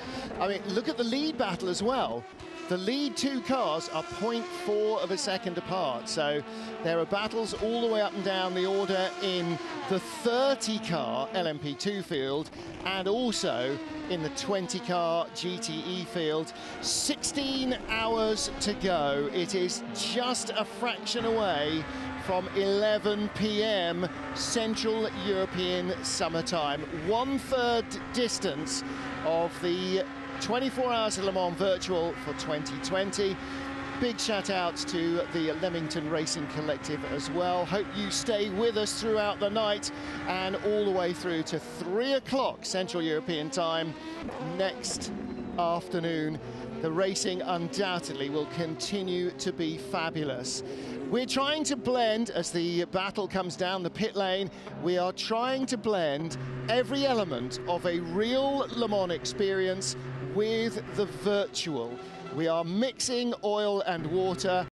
mean, look at the lead battle as well. The lead two cars are 0.4 of a second apart. So there are battles all the way up and down the order in the 30-car LMP2 field and also in the 20-car GTE field. 16 hours to go. It is just a fraction away from 11 p.m. Central European summertime. 1/3 distance of the 24 Hours of Le Mans Virtual for 2020. Big shout out to the Leamington Racing Collective as well. Hope you stay with us throughout the night and all the way through to 3 o'clock Central European time next afternoon. The racing undoubtedly will continue to be fabulous. We're trying to blend, as the battle comes down the pit lane, we are trying to blend every element of a real Le Mans experience with the virtual. We are mixing oil and water.